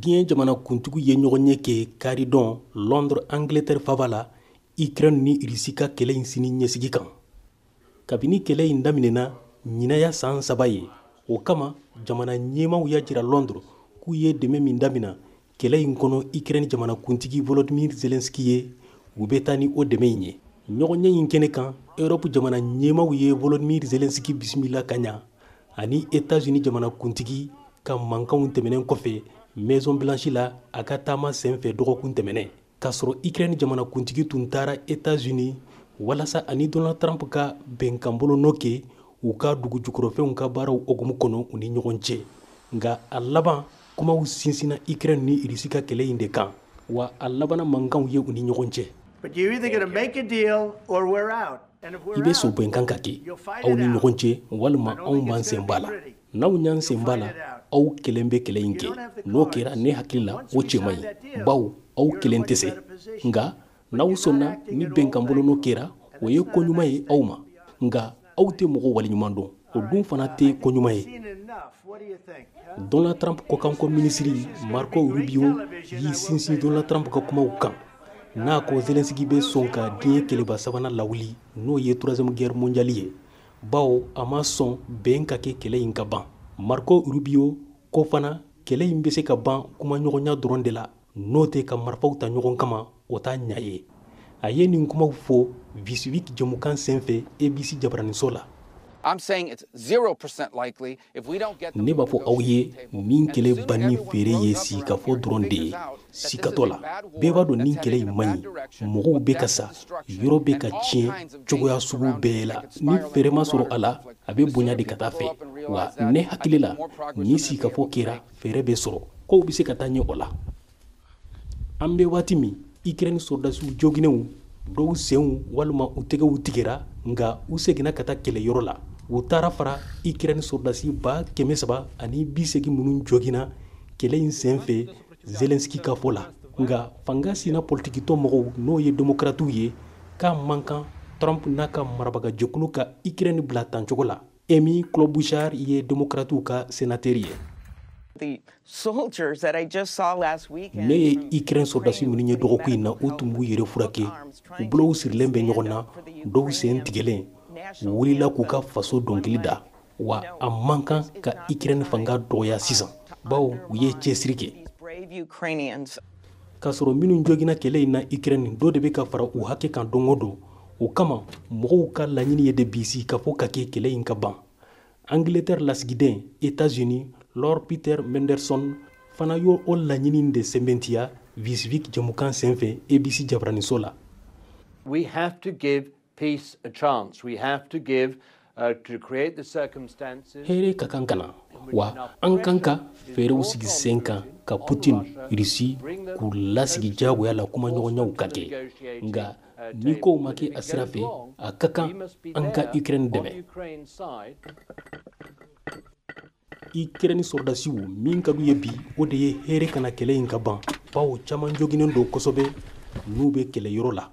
diɲɛ jamana kuntigiw ye ɲɔgɔn ɲɛ kɛ kari dɔn Londres Angleterre faba la Ukraine ni Russie ka kɛlɛ in sini ɲɛsigi kan. Kabini kɛlɛ in daminɛna ɲinaya san 3 ye, o kama jamana ɲɛmaw y'a jira Londres k'u ye dɛmɛ min damina kɛlɛ in kɔnɔ Ukraine jamana kuntigi Volodymyr Zelensky ye u bɛ taa ni o dɛmɛ in ye. ɲɔgɔn ɲɛ in kɛnɛ kan Europe jamana ɲɛmaw ye Volodymyr Zelensky bisimila ka ɲa ani États-Unis jamana kuntigi ka mankanw tɛmɛnen kɔfɛ Maison Blanche la a ka taama senfɛ dɔgɔkun tɛmɛnɛ k'a sɔrɔ Ukraine jamana kuntigi tun taara États-Unis walasa ani Donald Trump ka bɛnkan bolonɔ kɛ u ka dugu jukɔrɔfɛnw ka baaraw hokumu kɔnɔ u ni ɲɔgɔn cɛ. Nka a laban kumaw sinsina Ukraine ni Russie ka kɛlɛ in de kan, wa a labana mankanw ye u ni ɲɔgɔn cɛ. I bɛ sɔn bɛnkan ka kɛ aw ni ɲɔgɔn cɛ walima anw b'an sen b'a la. N'aw ɲ'an sen b'a la, aw kelen bɛ kɛlɛ in kɛ. N'o kɛra ne hakili la o cɛ man ɲi, bawo aw kelen tɛ se. Nka n'aw sɔnna ni bɛnkan bolonɔ kɛra, o ye ko ɲuman ye aw ma. Nka aw tɛ mɔgɔ waleɲuman dɔn, o dun fana tɛ ko ɲuman ye. Donald Trump kɔkanko minisiri Marco Rubio y'i sinsin Donald Trump ka kumaw kan. N'a ko Zelensky bɛ sɔn ka diɲɛ kɛlɛba sabanan lawuli n'o ye 3e guerre mondiale ye, bawo a ma sɔn bɛn ka kɛ kɛlɛ in ka ban. Marco Rubio ko fana kɛlɛ in bɛ se ka ban kuma ɲɔgɔnya dɔrɔn de la, n'o tɛ ka marifaw ta ɲɔgɔn kama o t'a ɲa ye. A ye nin kumaw fɔ Vice-Week jɛmukan senfɛ ABC jabaraniso la. Ne b'a fɔ aw ye nin kɛlɛ banni feere ye sikafɔ dɔrɔn de ye, sikatɔ la. Bɛɛ b'a dɔn nin kɛlɛ in man ɲi, mɔgɔw bɛ ka sa, yɔrɔ bɛ ka tiɲɛ cogoya sugu bɛɛ la. Ni fɛɛrɛ ma sɔrɔ a la, a bɛ bonya de ka taa fɛ. Wa ne hakili la ni sikafɔ kɛra fɛɛrɛ bɛ sɔrɔ, kow bɛ se ka taa ɲɛ o la. An bɛ waati min Ukraine soldasiw joginenw dɔw senw walima u tɛgɛw tigɛra, nka u seginna ka taa kɛlɛyɔrɔ la. U taara fara Ukraine soldasi 380 minnu jogina kɛlɛ in senfɛ Zelensky ka fɔ la. Nka fanga sina politikitɔ mɔgɔw n'o ye démocrates ye k'a man kan Trump n'a ka marabagajɛkulu ka Ukraine bila tancogo la. Amy Klobuchar ye démocrates ka sénateur ye. Ne ye Ukraine soldasi minnu ye dɔgɔkun in na u tun b'u yɛrɛ furakɛ, u bolow sirilen bɛ ɲɔgɔn na, dɔw sen tigɛlen, u wulila k'u ka faso dɔnkili da, wa a man kan ka Ukraine fanga dɔgɔya sisan, bawo u ye cɛsiri kɛ. K'a sɔrɔ minnu jogina kɛlɛ in na Ukraine dɔ de bɛ ka fara u hakɛ kan don o don, o kama mɔgɔw ka laɲini ye de bisi ka fɔ ka kɛ kɛlɛ in ka ban. Angleterre lasigiden États-Unis Lord Peter Mandelson fana y'o laɲini de sɛbɛntiya Vice-Week jɛmukan senfɛ ABC jabaraniso la. We have to give peace a chance. We have to give to create the circumstances. Hɛrɛ ka kan kana, wa an kan ka fɛɛrɛw sigi sen kan ka Putin, Russie k'u lasigi jagoya la kuma ɲɔgɔnyaw ka kɛ. Nka ni kow ma kɛ a sira fɛ, a ka kan an ka Ukraine dɛmɛ. Ukraine soldasiw min ka d'u ye bi o de ye hɛrɛ kana kɛlɛ in ka ban, bawo caman joginen don kosɛbɛ n'u bɛ kɛlɛyɔrɔ la.